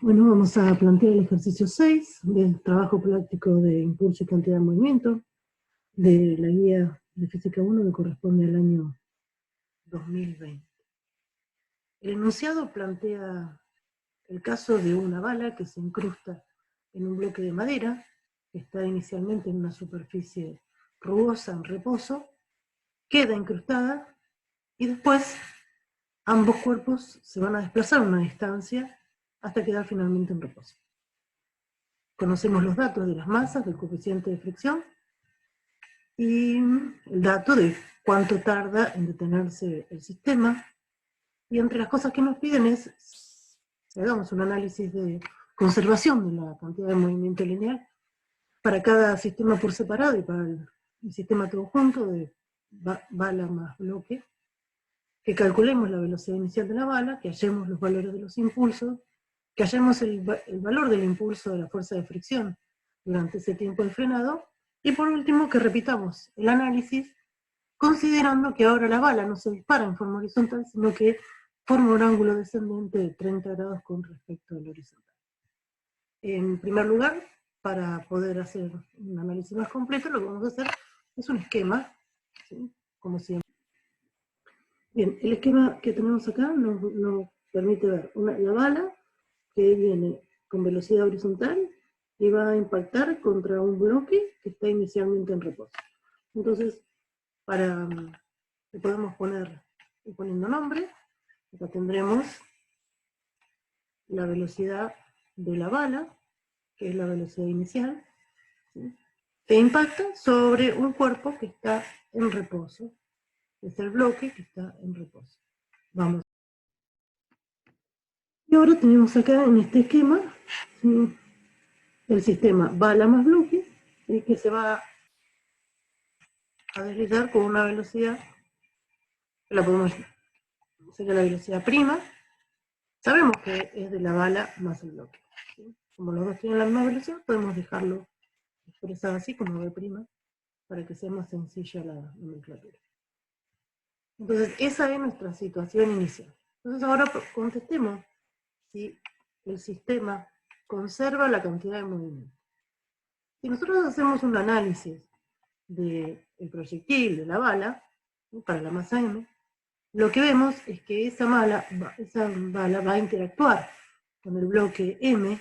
Bueno, vamos a plantear el ejercicio 6 del trabajo práctico de impulso y cantidad de movimiento de la guía de Física 1 que corresponde al año 2020. El enunciado plantea el caso de una bala que se incrusta en un bloque de madera que está inicialmente en una superficie rugosa en reposo, queda incrustada y después ambos cuerpos se van a desplazar una distancia hasta quedar finalmente en reposo. Conocemos los datos de las masas, del coeficiente de fricción y el dato de cuánto tarda en detenerse el sistema. Y entre las cosas que nos piden es que hagamos un análisis de conservación de la cantidad de movimiento lineal para cada sistema por separado y para el sistema todo junto de bala más bloque, que calculemos la velocidad inicial de la bala, que hallemos los valores de los impulsos, que hallemos el valor del impulso de la fuerza de fricción durante ese tiempo de frenado, y por último que repitamos el análisis considerando que ahora la bala no se dispara en forma horizontal, sino que forma un ángulo descendente de 30 grados con respecto al horizontal. En primer lugar, para poder hacer un análisis más completo, lo que vamos a hacer es un esquema, ¿sí? Como siempre. Bien, el esquema que tenemos acá nos permite ver la bala que viene con velocidad horizontal y va a impactar contra un bloque que está inicialmente en reposo. Entonces, le podemos poner, poniendo nombre, acá tendremos la velocidad de la bala, que es la velocidad inicial, ¿sí? Que impacta sobre un cuerpo que está en reposo. Es el bloque que está en reposo. Vamos. Y ahora tenemos acá en este esquema, ¿sí?, el sistema bala más bloque, ¿sí?, que se va a deslizar con una velocidad, que la podemos hacer a la velocidad prima. Sabemos que es de la bala más el bloque, ¿sí? Como los dos tienen la misma velocidad, podemos dejarlo expresado así como B', para que sea más sencilla la nomenclatura. Entonces, esa es nuestra situación inicial. Entonces, ahora contestemos si el sistema conserva la cantidad de movimiento. Si nosotros hacemos un análisis del proyectil, de la bala, ¿sí?, para la masa m, lo que vemos es que esa bala va a interactuar con el bloque m.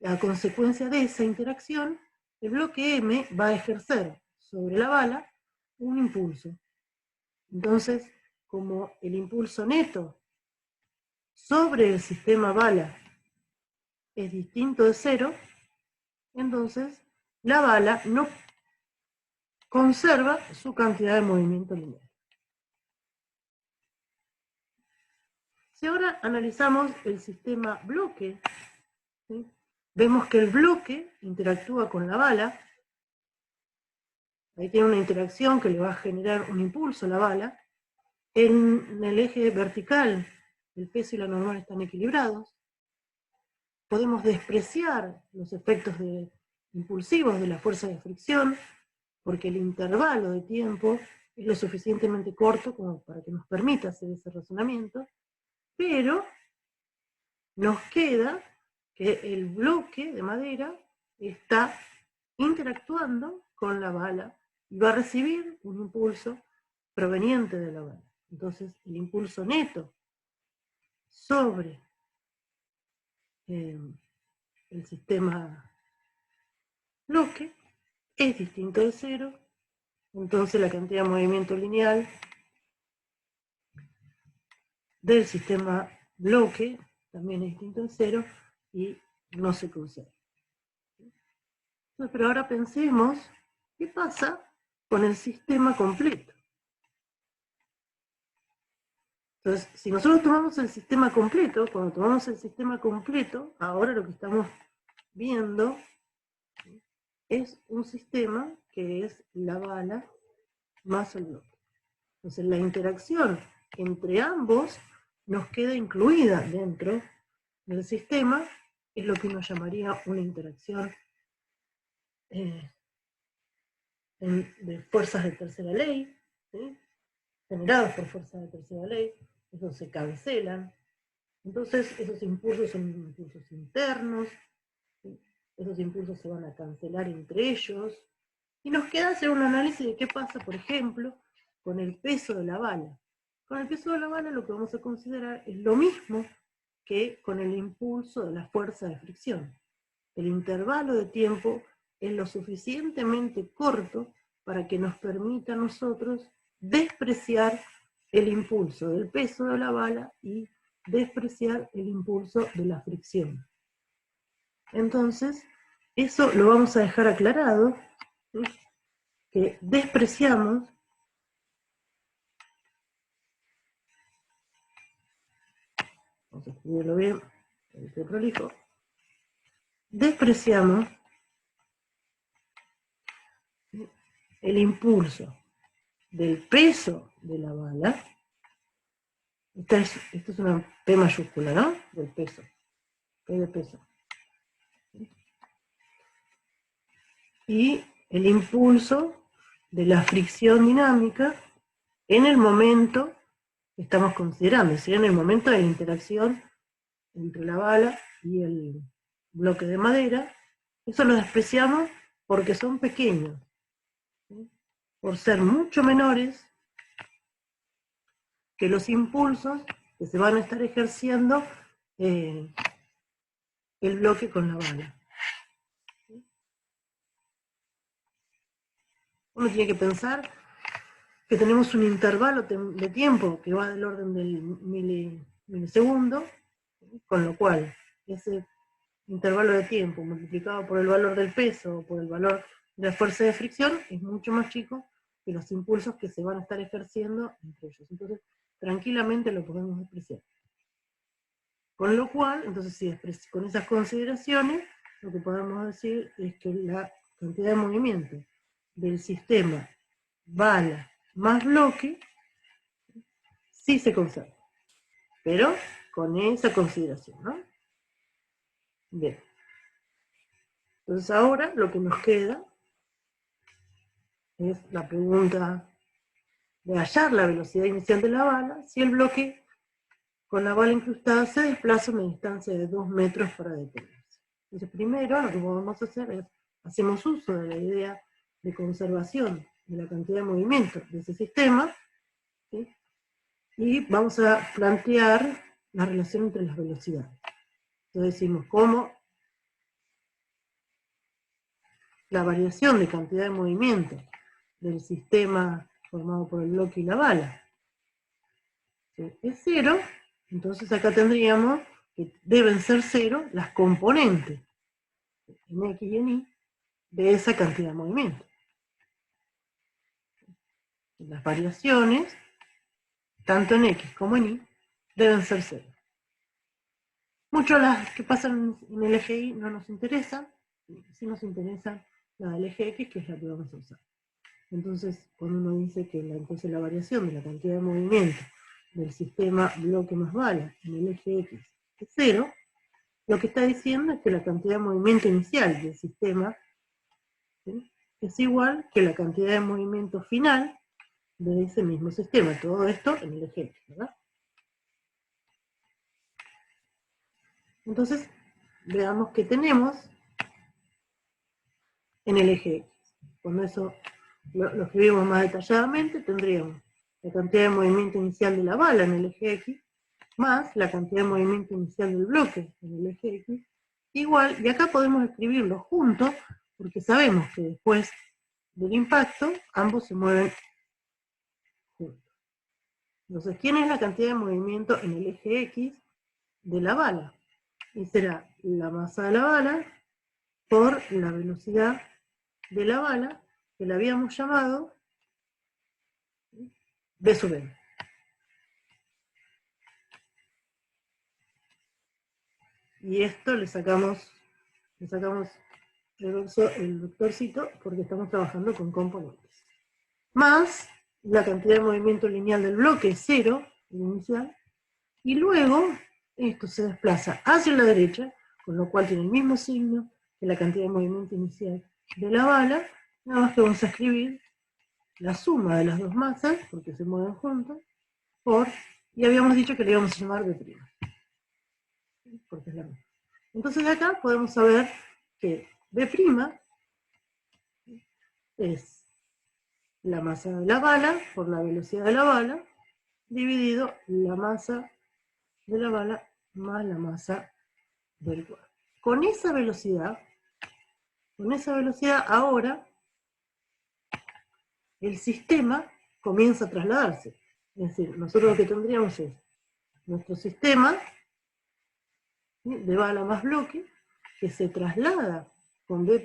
A consecuencia de esa interacción, el bloque m va a ejercer sobre la bala un impulso. Entonces, como el impulso neto sobre el sistema bala es distinto de cero, entonces la bala no conserva su cantidad de movimiento lineal. Si ahora analizamos el sistema bloque, ¿sí?, vemos que el bloque interactúa con la bala. Ahí tiene una interacción que le va a generar un impulso a la bala. En el eje vertical, el peso y la normal están equilibrados. Podemos despreciar los efectos impulsivos de la fuerza de fricción, porque el intervalo de tiempo es lo suficientemente corto como para que nos permita hacer ese razonamiento, pero nos queda que el bloque de madera está interactuando con la bala y va a recibir un impulso proveniente de la bala. Entonces, el impulso neto sobre el sistema bloque es distinto de cero, entonces la cantidad de movimiento lineal del sistema bloque también es distinto de cero y no se conserva. Pero ahora pensemos qué pasa con el sistema completo. Entonces, si nosotros tomamos el sistema completo, cuando tomamos el sistema completo, ahora lo que estamos viendo es un sistema que es la bala más el bloque. Entonces, la interacción entre ambos nos queda incluida dentro del sistema, es lo que uno llamaría una interacción de fuerzas de tercera ley, ¿sí?, generadas por fuerzas de tercera ley. Esos se cancelan, Entonces, esos impulsos son impulsos internos, ¿sí? Esos impulsos se van a cancelar entre ellos, y nos queda hacer un análisis de qué pasa, por ejemplo, con el peso de la bala. Con el peso de la bala lo que vamos a considerar es lo mismo que con el impulso de la fuerza de fricción. El intervalo de tiempo es lo suficientemente corto para que nos permita a nosotros despreciar el impulso del peso de la bala y despreciar el impulso de la fricción. Entonces, eso lo vamos a dejar aclarado, ¿sí? Que despreciamos vamos a escribirlo bien, el prolijo, despreciamos el impulso del peso de la bala. Esta es una P mayúscula, ¿no? Del peso. P de peso. Y el impulso de la fricción dinámica en el momento que estamos considerando, es decir, en el momento de la interacción entre la bala y el bloque de madera. Eso lo despreciamos porque son pequeños, ¿sí? Por ser mucho menores que los impulsos que se van a estar ejerciendo el bloque con la bala. Uno tiene que pensar que tenemos un intervalo de tiempo que va del orden del milisegundo, con lo cual ese intervalo de tiempo multiplicado por el valor del peso o por el valor de la fuerza de fricción es mucho más chico que los impulsos que se van a estar ejerciendo entre ellos. Entonces, tranquilamente lo podemos despreciar. Con lo cual, entonces, si con esas consideraciones, lo que podemos decir es que la cantidad de movimiento del sistema bala más bloque sí se conserva, pero con esa consideración, ¿no? Bien. Entonces ahora lo que nos queda es la pregunta de hallar la velocidad inicial de la bala si el bloque con la bala incrustada se desplaza a una distancia de 2 metros para detenerse. Entonces primero lo que podemos hacer es, hacemos uso de la idea de conservación de la cantidad de movimiento de ese sistema, ¿sí? Y vamos a plantear la relación entre las velocidades. Entonces decimos cómo la variación de cantidad de movimiento del sistema formado por el bloque y la bala, ¿sí?, es cero. Entonces acá tendríamos que deben ser cero las componentes en X y en Y de esa cantidad de movimiento. Las variaciones, tanto en X como en Y, deben ser cero. Mucho las que pasan en el eje Y no nos interesan, sí nos interesa la del eje X, que es la que vamos a usar. Entonces, cuando uno dice que entonces la variación de la cantidad de movimiento del sistema bloque más bala en el eje X es cero, lo que está diciendo es que la cantidad de movimiento inicial del sistema, ¿sí?, es igual que la cantidad de movimiento final de ese mismo sistema. Todo esto en el eje X, ¿verdad? Entonces, veamos qué tenemos en el eje X. Cuando eso lo escribimos más detalladamente, tendríamos la cantidad de movimiento inicial de la bala en el eje X, más la cantidad de movimiento inicial del bloque en el eje X, igual, y acá podemos escribirlo juntos, porque sabemos que después del impacto, ambos se mueven juntos. Entonces, ¿quién es la cantidad de movimiento en el eje X de la bala? Y será la masa de la bala por la velocidad de la bala, que la habíamos llamado B sub n. Y esto le sacamos el vectorcito porque estamos trabajando con componentes. Más la cantidad de movimiento lineal del bloque, 0, el inicial, y luego esto se desplaza hacia la derecha, con lo cual tiene el mismo signo que la cantidad de movimiento inicial de la bala, nada más que vamos a escribir la suma de las dos masas, porque se mueven juntas, y habíamos dicho que le íbamos a llamar B'. porque es la misma. Entonces de acá podemos saber que B' es la masa de la bala por la velocidad de la bala, dividido la masa de la bala más la masa del cuerpo. Con esa velocidad ahora el sistema comienza a trasladarse. Es decir, nosotros lo que tendríamos es nuestro sistema de bala más bloque, que se traslada con B',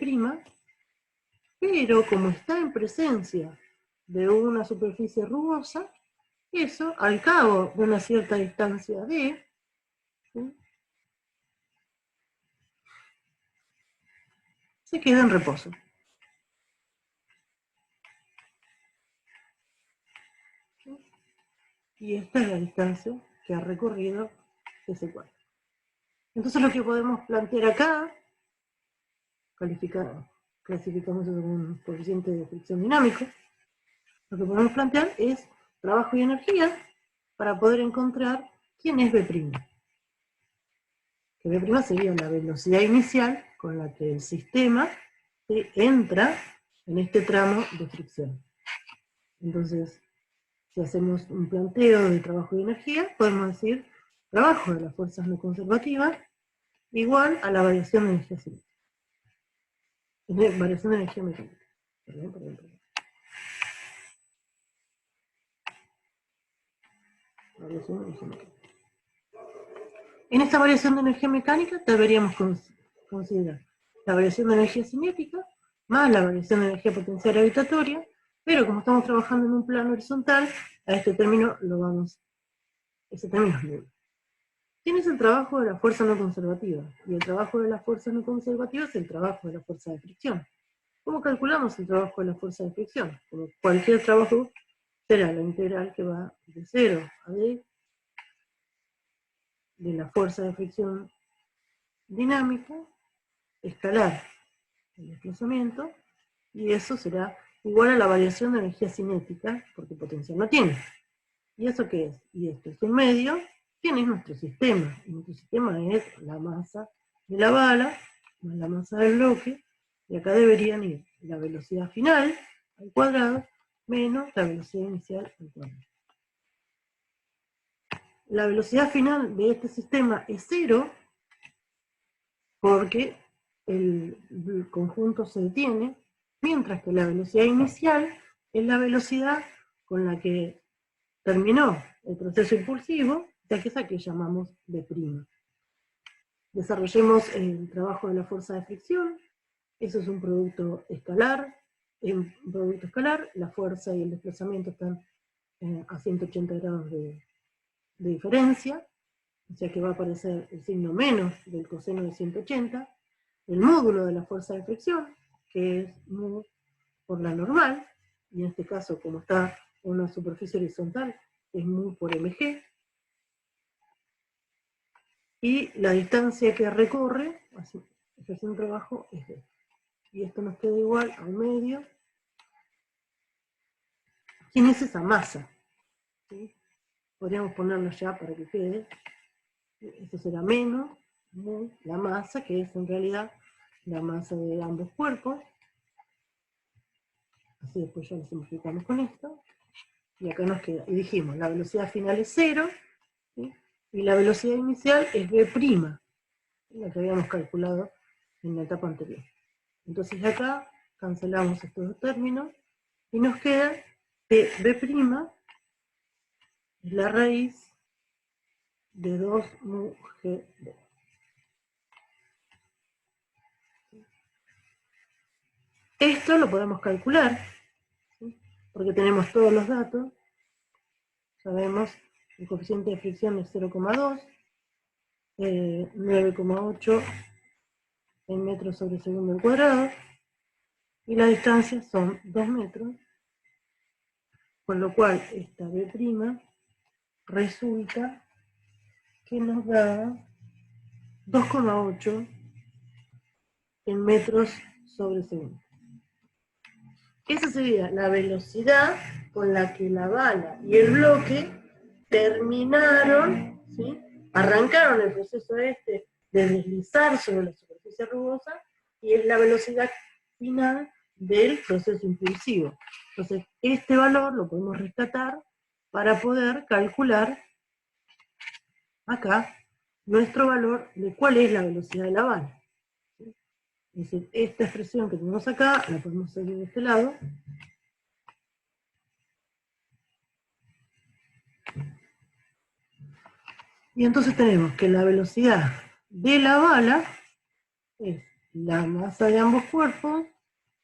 pero como está en presencia de una superficie rugosa, eso, al cabo de una cierta distancia D, ¿sí?, se queda en reposo. ¿Sí? Y esta es la distancia que ha recorrido ese cuadro. Entonces lo que podemos plantear acá, clasificamos eso como un coeficiente de fricción dinámico, lo que podemos plantear es trabajo y energía para poder encontrar quién es B'. Que B' sería la velocidad inicial con la que el sistema entra en este tramo de fricción. Entonces, si hacemos un planteo de trabajo y energía, podemos decir trabajo de las fuerzas no conservativas igual a la variación de energía cinética. Variación de energía mecánica. Perdón. Variación de energía mecánica. En esta variación de energía mecánica deberíamos considerar la variación de energía cinética más la variación de energía potencial gravitatoria, pero como estamos trabajando en un plano horizontal, a este término ese término es nulo. Tienes el trabajo de la fuerza no conservativa, y el trabajo de la fuerza no conservativa es el trabajo de la fuerza de fricción. ¿Cómo calculamos el trabajo de la fuerza de fricción? Como cualquier trabajo, será la integral que va de 0 a D de la fuerza de fricción dinámica, escalar el desplazamiento, y eso será igual a la variación de energía cinética, porque potencial no tiene. ¿Y eso qué es? Y esto es un medio. ¿Quién es nuestro sistema? Y nuestro sistema es la masa de la bala más la masa del bloque, y acá deberían ir la velocidad final al cuadrado menos la velocidad inicial al cuadrado. La velocidad final de este sistema es 0 porque el conjunto se detiene, mientras que la velocidad inicial es la velocidad con la que terminó el proceso impulsivo, ya que es la que llamamos B'. Desarrollemos el trabajo de la fuerza de fricción. Eso es un producto escalar. La fuerza y el desplazamiento están a 180 grados de diferencia, o sea que va a aparecer el signo menos del coseno de 180, el módulo de la fuerza de fricción, que es mu por la normal, y en este caso, como está en una superficie horizontal, es mu por mg, y la distancia que recorre, así, ejerciendo un trabajo, es d. Y esto nos queda igual a un medio. ¿Quién es esa masa? ¿Sí? Podríamos ponerlo ya para que quede. Esto será menos mu, la masa, que es en realidad la masa de ambos cuerpos. Así después ya lo simplificamos con esto. Y acá nos queda, y dijimos, la velocidad final es 0, ¿sí?, y la velocidad inicial es B', la que habíamos calculado en la etapa anterior. Entonces acá cancelamos estos dos términos, y nos queda que B' es la raíz de 2 mu g d. Esto lo podemos calcular, ¿sí?, porque tenemos todos los datos. Sabemos el coeficiente de fricción es 0,2, 9,8 en metros sobre segundo al cuadrado, y la distancia son 2 metros, con lo cual esta B' resulta que nos da 2,8 en metros sobre segundo. Esa sería la velocidad con la que la bala y el bloque terminaron, ¿sí?, arrancaron el proceso este de deslizar sobre la superficie rugosa, y es la velocidad final del proceso impulsivo. Entonces, este valor lo podemos rescatar para poder calcular acá nuestro valor de cuál es la velocidad de la bala. Es decir, esta expresión que tenemos acá, la podemos seguir de este lado. Y entonces tenemos que la velocidad de la bala es la masa de ambos cuerpos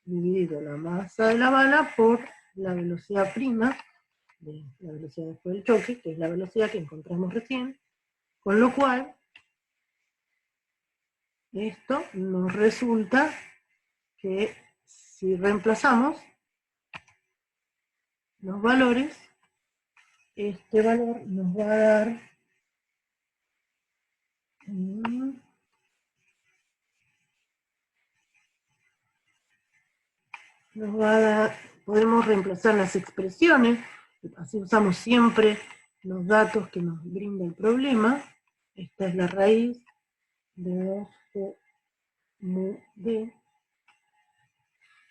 dividido la masa de la bala por la velocidad prima, de la velocidad después del choque, que es la velocidad que encontramos recién, con lo cual esto nos resulta que si reemplazamos los valores, este valor nos va a dar podemos reemplazar las expresiones, así usamos siempre los datos que nos brinda el problema. Esta es la raíz de 2 mu d.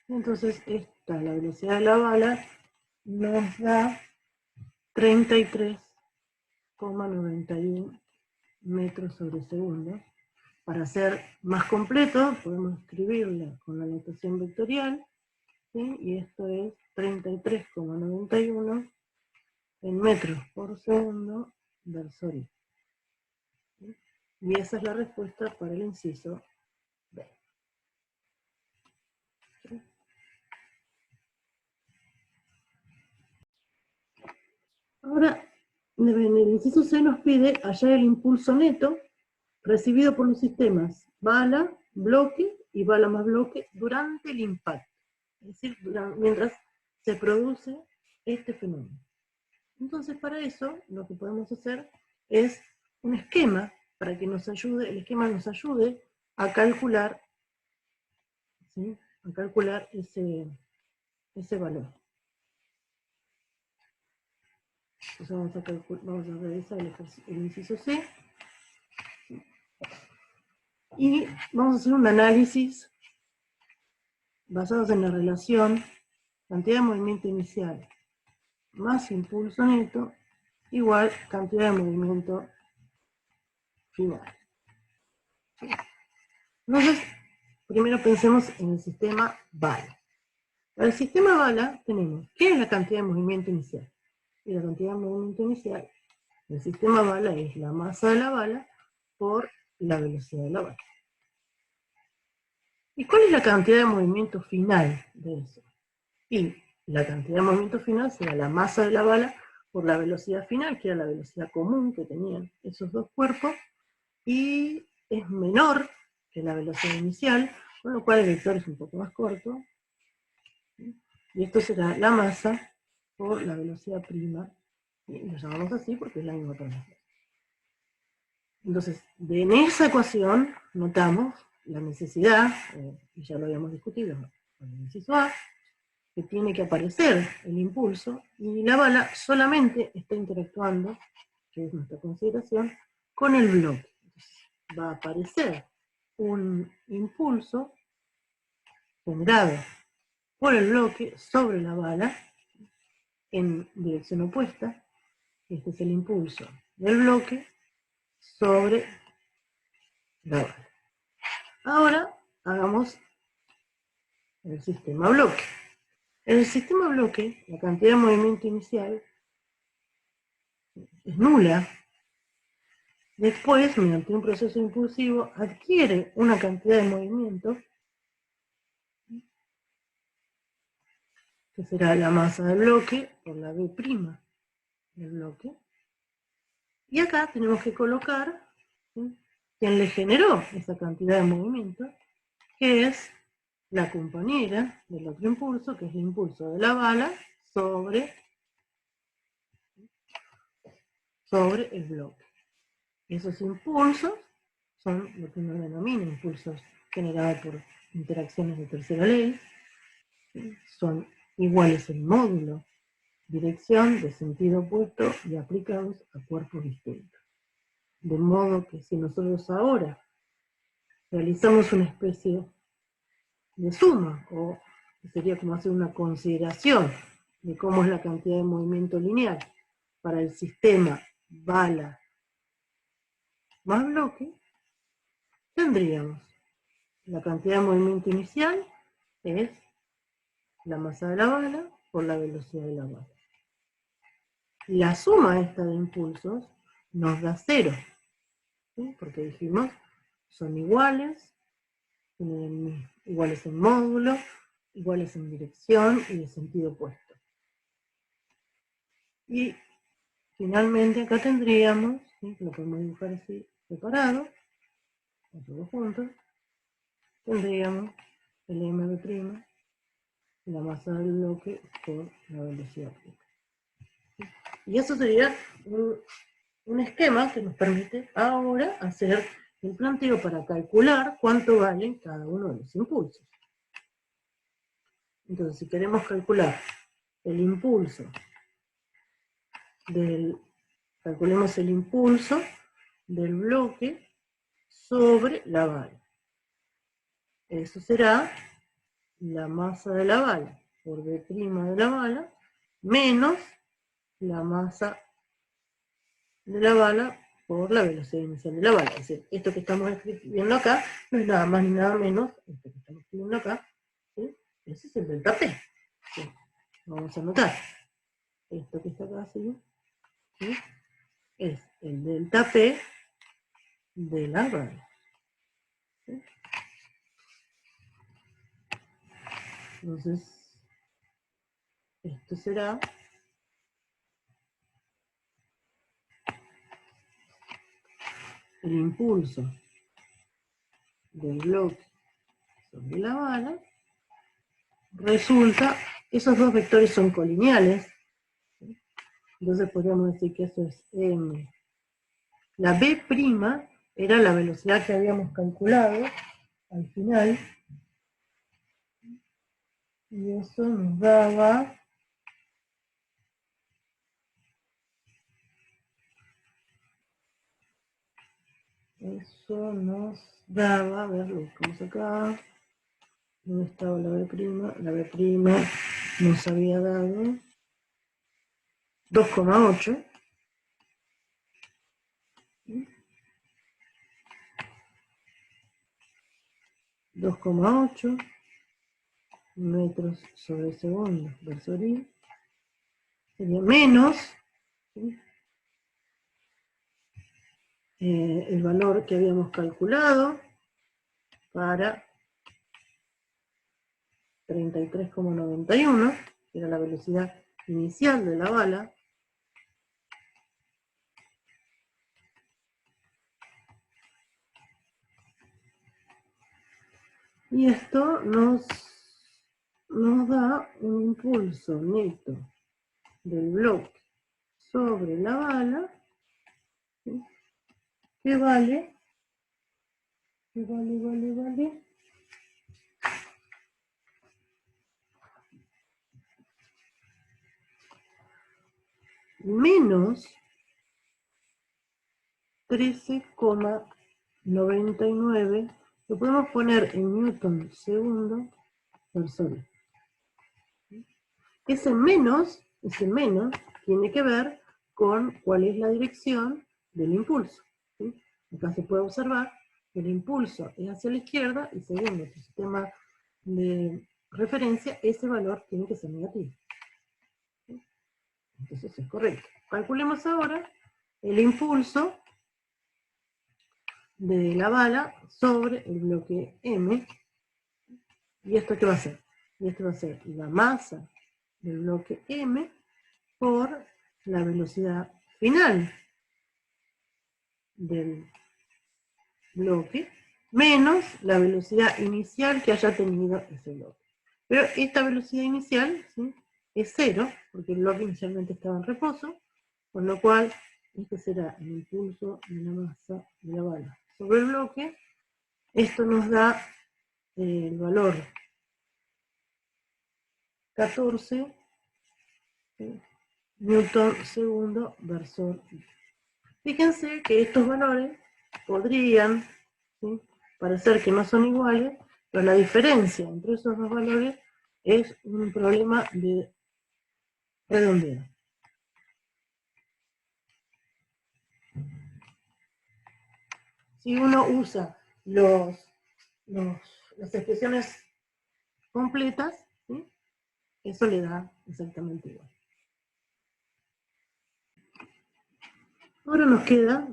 Entonces esta, la velocidad de la bala, nos da 33,91 metros sobre segundo. Para ser más completo, podemos escribirla con la notación vectorial, ¿sí? Y esto es 33,91 en metros por segundo versor. ¿Sí? Y esa es la respuesta para el inciso B. ¿Sí? Ahora, en el inciso C nos pide hallar el impulso neto recibido por los sistemas bala, bloque y bala más bloque durante el impacto. Es decir, mientras se produce este fenómeno. Entonces, para eso, lo que podemos hacer es un esquema para que nos ayude, el esquema nos ayude a calcular, ¿sí? A calcular ese valor. Entonces vamos a realizar el inciso C. Y vamos a hacer un análisis basados en la relación cantidad de movimiento inicial más impulso neto igual cantidad de movimiento final. Entonces, primero pensemos en el sistema bala. Para el sistema bala tenemos, ¿qué es la cantidad de movimiento inicial? Y la cantidad de movimiento inicial del sistema bala es la masa de la bala por la velocidad de la bala. ¿Y cuál es la cantidad de movimiento final de eso? Y la cantidad de movimiento final será la masa de la bala por la velocidad final, que era la velocidad común que tenían esos dos cuerpos, y es menor que la velocidad inicial, con lo cual el vector es un poco más corto, y esto será la masa por la velocidad prima, y lo llamamos así porque es la misma transmisión. Entonces, en esa ecuación notamos la necesidad, y ya lo habíamos discutido con el inciso A, que tiene que aparecer el impulso, y la bala solamente está interactuando, que es nuestra consideración, con el bloque. Entonces, va a aparecer un impulso generado por el bloque sobre la bala en dirección opuesta. Este es el impulso del bloque sobre la bala. Ahora hagamos el sistema bloque. En el sistema bloque, la cantidad de movimiento inicial es nula. Después, mediante un proceso impulsivo, adquiere una cantidad de movimiento, que será la masa del bloque por la B' del bloque. Y acá tenemos que colocar, ¿sí?, quien le generó esa cantidad de movimiento, que es la compañera del otro impulso, que es el impulso de la bala sobre el bloque. Esos impulsos son lo que uno denomina impulsos generados por interacciones de tercera ley. Son iguales en módulo, dirección de sentido opuesto y aplicados a cuerpos distintos. De modo que si nosotros ahora realizamos una especie de suma, o sería como hacer una consideración de cómo es la cantidad de movimiento lineal para el sistema bala más bloque, tendríamos la cantidad de movimiento inicial es la masa de la bala por la velocidad de la bala. La suma esta de impulsos nos da 0, ¿sí? Porque dijimos son iguales, iguales en módulo, iguales en dirección y de sentido opuesto. Y finalmente acá tendríamos, ¿sí? Lo podemos dibujar así separado, todos juntos, tendríamos el mb', la masa del bloque por la velocidad. Y eso sería un esquema que nos permite ahora hacer el planteo para calcular cuánto valen cada uno de los impulsos. Entonces, si queremos calcular el impulso calculemos el impulso del bloque sobre la bala. Eso será la masa de la bala por B' de la bala menos la masa de la bala por la velocidad inicial de la bala. Es decir, esto que estamos escribiendo acá no es nada más ni nada menos, esto que estamos escribiendo acá, ¿sí? Ese es el delta P. ¿Sí? Vamos a anotar. Esto que está acá, ¿sí? Es el delta P de la bala. ¿Sí? Entonces, esto será el impulso del bloque sobre la bala. Resulta, esos dos vectores son colineales, ¿sí? Entonces podríamos decir que eso es M. La B' era la velocidad que habíamos calculado al final, y eso nos daba a ver, lo buscamos acá, ¿dónde estaba la B'? La B' nos había dado 2,8. 2,8 metros sobre segundo versor I, sería menos, ¿sí? El valor que habíamos calculado para 33,91, que era la velocidad inicial de la bala, y esto nos da un impulso neto del bloque sobre la bala, ¿sí? que vale menos 13,99, lo podemos poner en newton segundo por sol. Ese menos tiene que ver con cuál es la dirección del impulso, ¿sí? Acá se puede observar que el impulso es hacia la izquierda y según nuestro sistema de referencia, ese valor tiene que ser negativo, ¿sí? Entonces es correcto. Calculemos ahora el impulso de la bala sobre el bloque M. ¿Y esto qué va a ser? Y esto va a ser la masa del bloque M por la velocidad final del bloque menos la velocidad inicial que haya tenido ese bloque. Pero esta velocidad inicial, ¿sí?, es 0, porque el bloque inicialmente estaba en reposo, con lo cual este será el impulso de la masa de la bala sobre el bloque. Esto nos da el valor 14 newton segundo versor Fíjense que estos valores podrían, ¿sí?, parecer que no son iguales, pero la diferencia entre esos dos valores es un problema de redondeo. Si uno usa las expresiones completas, ¿sí?, eso le da exactamente igual. Ahora nos queda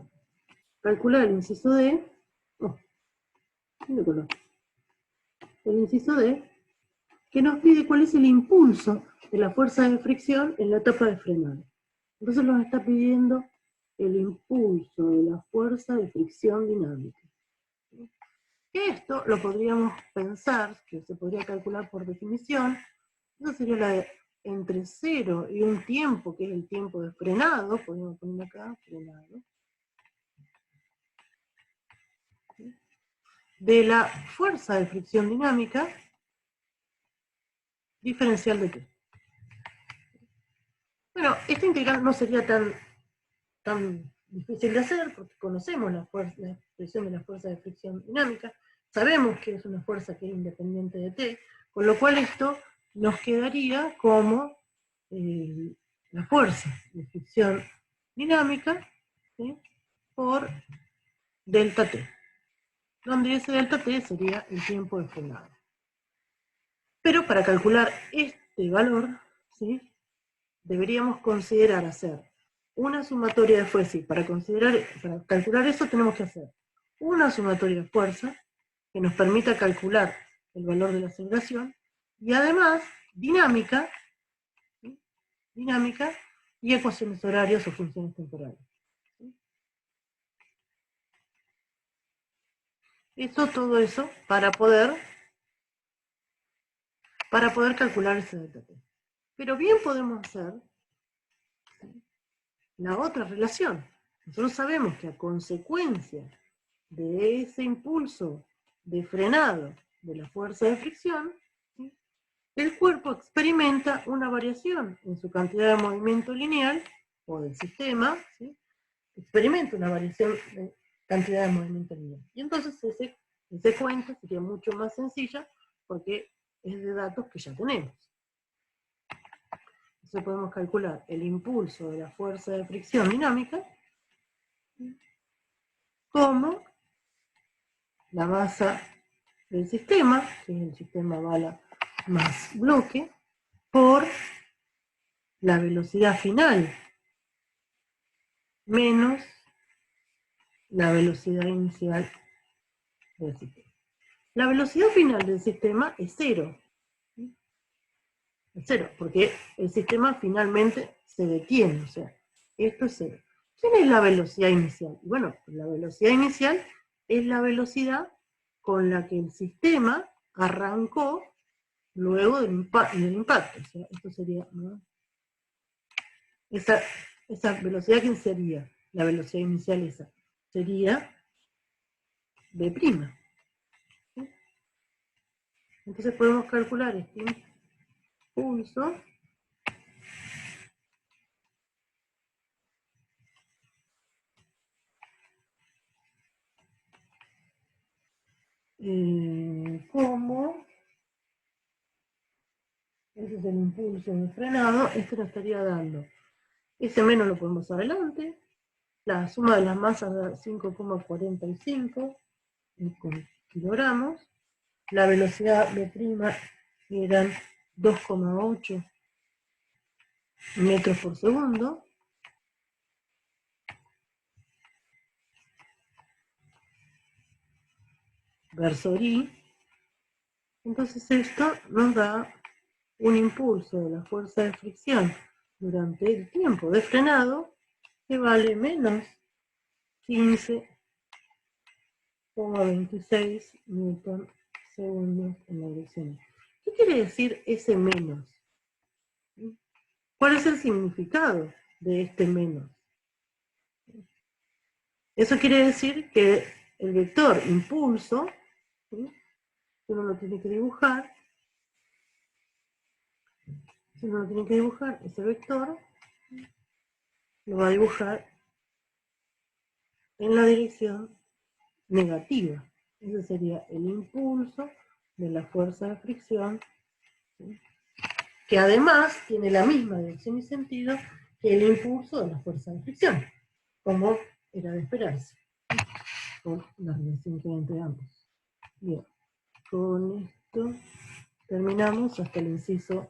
calcular el inciso D. El inciso D, que nos pide cuál es el impulso de la fuerza de fricción en la etapa de frenado. Entonces nos está pidiendo el impulso de la fuerza de fricción dinámica. Esto lo podríamos pensar, que se podría calcular por definición. Eso sería la de entre 0 y un tiempo, que es el tiempo de frenado, podemos poner acá, frenado, de la fuerza de fricción dinámica diferencial de T. Bueno, esta integral no sería tan difícil de hacer, porque conocemos la expresión de la fuerza de fricción dinámica, sabemos que es una fuerza que es independiente de T, con lo cual esto nos quedaría como la fuerza de fricción dinámica, ¿sí?, por delta T, donde ese delta T sería el tiempo de frenado. Pero para calcular este valor, ¿sí?, deberíamos considerar hacer una sumatoria de fuerza, y para calcular eso tenemos que hacer una sumatoria de fuerza que nos permita calcular el valor de la aceleración, y además dinámica, ¿sí?, dinámica y ecuaciones horarias o funciones temporales. ¿Sí? Todo eso para poder calcular ese delta T. Pero bien podemos hacer, ¿sí?, la otra relación. Nosotros sabemos que a consecuencia de ese impulso de frenado de la fuerza de fricción, ¿sí?, el cuerpo experimenta una variación en su cantidad de movimiento lineal, o del sistema, ¿sí?, experimenta una variación de cantidad de movimiento lineal. Y entonces ese cuenta sería mucho más sencilla, porque es de datos que ya tenemos. Entonces podemos calcular el impulso de la fuerza de fricción dinámica como la masa del sistema, que es el sistema bala más bloque, por la velocidad final menos la velocidad inicial del sistema. La velocidad final del sistema es 0. Es 0, porque el sistema finalmente se detiene, o sea, esto es 0. ¿Quién es la velocidad inicial? Bueno, la velocidad inicial es la velocidad con la que el sistema arrancó luego del impacto. O sea, esto sería, ¿no?, esa velocidad, ¿quién sería? La velocidad inicial esa sería B'. ¿Sí? Entonces podemos calcular este impulso como, ese es el impulso de frenado, esto nos estaría dando, ese menos lo ponemos adelante, la suma de las masas da 5,45 kilogramos, la velocidad B' eran 2,8 metros por segundo, versus I. Entonces esto nos da un impulso de la fuerza de fricción durante el tiempo de frenado que vale menos 15,26 newton segundos en la dirección. ¿Qué quiere decir ese menos? ¿Cuál es el significado de este menos? Eso quiere decir que el vector impulso, ¿sí?, uno lo tiene que dibujar. Si uno lo tiene que dibujar, ese vector lo va a dibujar en la dirección negativa. Ese sería el impulso de la fuerza de fricción, ¿sí? Que además tiene la misma dirección y sentido que el impulso de la fuerza de fricción, como era de esperarse, por la relación que hay entre ambos. Bien, con esto terminamos hasta el inciso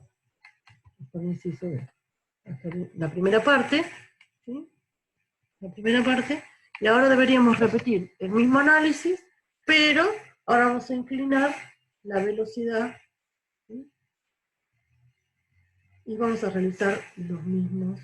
B. Hasta la primera parte, ¿sí? La primera parte, y ahora deberíamos repetir el mismo análisis, pero ahora vamos a inclinar la velocidad, ¿sí? Y vamos a realizar los mismos